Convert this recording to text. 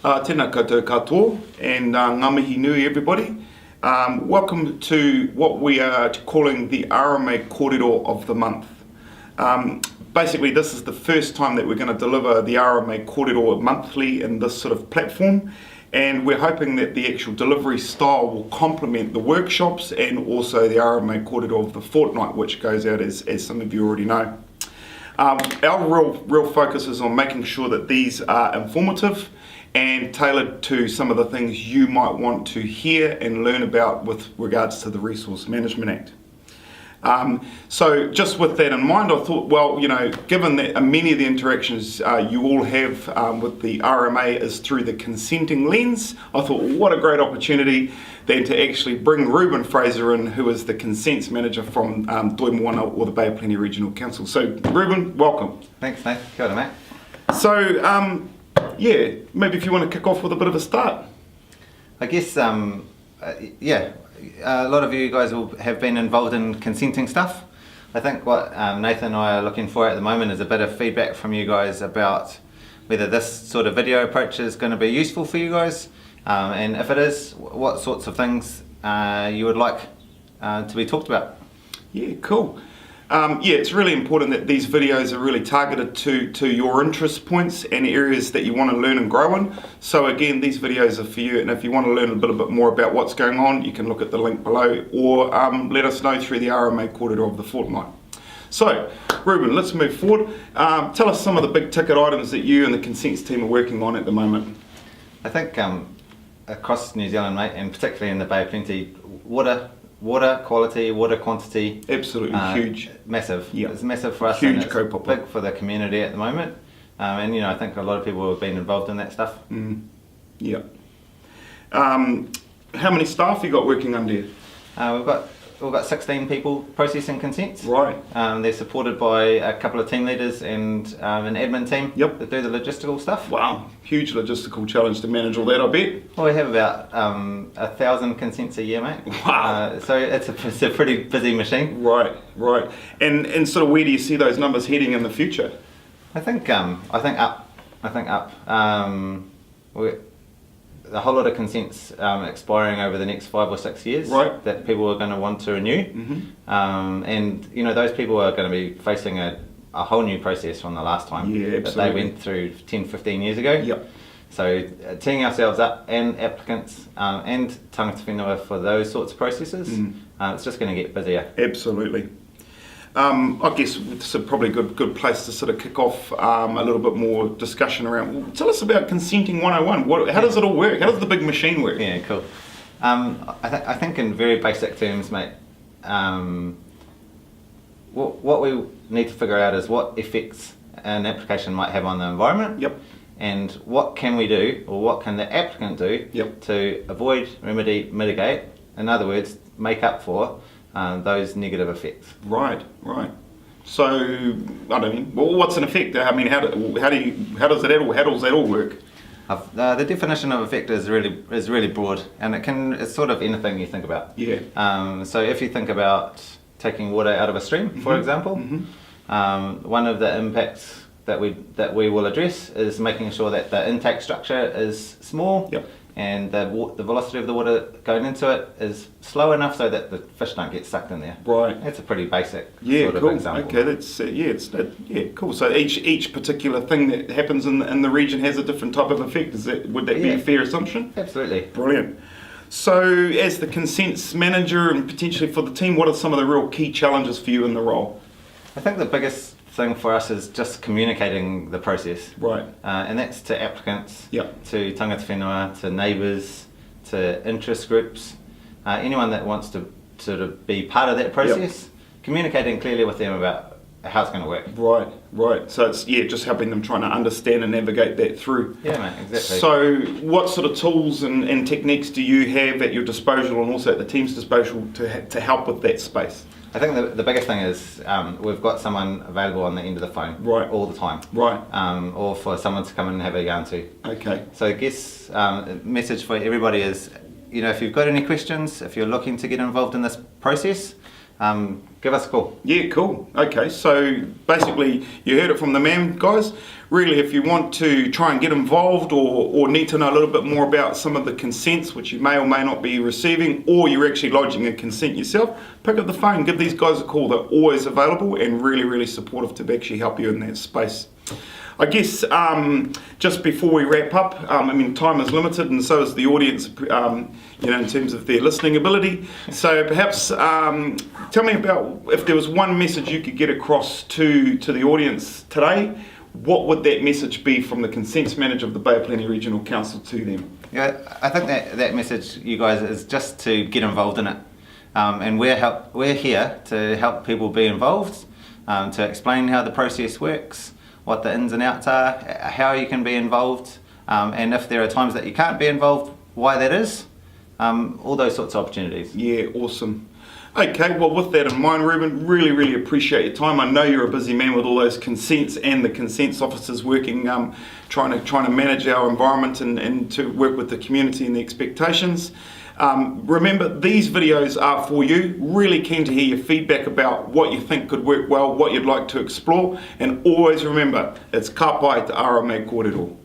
Tēnā koutou katoa and ngā mihi nui everybody. Welcome to what we are calling the RMA kōrero of the month. Basically this is the first time that we're going to deliver the RMA kōrero monthly in this sort of platform, and we're hoping that the actual delivery style will complement the workshops and also the RMA kōrero of the fortnight, which goes out as some of you already know. Our real focus is on making sure that these are informative and tailored to some of the things you might want to hear and learn about with regards to the Resource Management Act. So just with that in mind, I thought, well, you know, given that many of the interactions you all have with the RMA is through the consenting lens, I thought, well, what a great opportunity then to actually bring Ruben Fraser in, who is the consents manager from Toi Moana or the Bay of Plenty Regional Council. So Ruben, welcome. Thanks, Nate. Kia ora, mate. So yeah, maybe if you want to kick off with a bit of a start. I guess, yeah, a lot of you guys will have been involved in consenting stuff. I think what Nathan and I are looking for at the moment is a bit of feedback from you guys about whether this sort of video approach is going to be useful for you guys, and if it is, what sorts of things you would like to be talked about. Yeah, cool. Yeah, it's really important that these videos are really targeted to your interest points and areas that you want to learn and grow in. So again, these videos are for you, and if you want to learn a bit more about what's going on, you can look at the link below, or let us know through the RMA kōrero of the fortnight. So, Ruben, let's move forward. Tell us some of the big ticket items that you and the consents team are working on at the moment. I think across New Zealand, mate, and particularly in the Bay of Plenty, water quality, water quantity. Absolutely huge. Massive. Yep. It's massive for us. Huge and it's big for the community at the moment. And you know, I think a lot of people have been involved in that stuff. Yeah. How many staff you got working under you? We've got 16 people processing consents. Right. They're supported by a couple of team leaders and an admin team that do the logistical stuff. Wow, huge logistical challenge to manage all that, I bet. Well, we have about 1,000 consents a year, mate. Wow. So it's a pretty busy machine. Right. And sort of where do you see those numbers heading in the future? I think up. A whole lot of consents expiring over the next 5 or 6 years that people are going to want to renew. And you know, those people are going to be facing a whole new process from the last time that they went through 10-15 years ago. Yep. So teeing ourselves up, and applicants and tangata whenua for those sorts of processes, it's just going to get busier. Absolutely. I guess it's probably a good place to sort of kick off a little bit more discussion around. Tell us about Consenting 101. How does it all work? How does the big machine work? Yeah, cool. I think in very basic terms, mate, what we need to figure out is what effects an application might have on the environment. Yep. And what can we do, or what can the applicant do to avoid, remedy, mitigate, in other words, make up for those negative effects. Right. So I don't know. Well, what's an effect? I mean, how does that all work? The definition of effect is really broad, and it's sort of anything you think about. Yeah. So if you think about taking water out of a stream, for example, one of the impacts that we will address is making sure that the intake structure is small. Yep. And the velocity of the water going into it is slow enough so that the fish don't get sucked in there. Right. That's a pretty basic sort of example. Okay, that's cool. So each particular thing that happens in the region has a different type of effect. Would that be a fair assumption? Absolutely. Brilliant. So as the consents manager and potentially for the team, what are some of the real key challenges for you in the role? I think the biggest thing for us is just communicating the process. Right. And that's to applicants, to tangata whenua, to neighbours, to interest groups, anyone that wants to sort of be part of that process, communicating clearly with them about how it's going to work. Right. So it's just helping them trying to understand and navigate that through. Yeah, mate, exactly. So what sort of tools and techniques do you have at your disposal and also at the team's disposal to help with that space? I think the biggest thing is we've got someone available on the end of the phone all the time. Right. Or for someone to come in and have a yarn to. Okay. So I guess message for everybody is, you know, if you've got any questions, if you're looking to get involved in this process, give us a call. Yeah, cool. Okay, so basically you heard it from the man, guys. Really, if you want to try and get involved or need to know a little bit more about some of the consents which you may or may not be receiving, or you're actually lodging a consent yourself, pick up the phone, give these guys a call. They're always available and really, really supportive to actually help you in that space. I guess just before we wrap up, I mean, time is limited and so is the audience, in terms of their listening ability. So perhaps tell me about if there was one message you could get across to the audience today, what would that message be from the Consents Manager of the Bay of Plenty Regional Council to them? Yeah, I think that message, you guys, is just to get involved in it. And we're here to help people be involved, to explain how the process works, what the ins and outs are, how you can be involved, and if there are times that you can't be involved, why that is, all those sorts of opportunities. Yeah, awesome. Okay, well with that in mind, Ruben, really, really appreciate your time. I know you're a busy man with all those consents and the consents officers working, trying to manage our environment and to work with the community and the expectations. Remember, these videos are for you. Really keen to hear your feedback about what you think could work well, what you'd like to explore, and always remember, it's ka pai te RMA kōrero.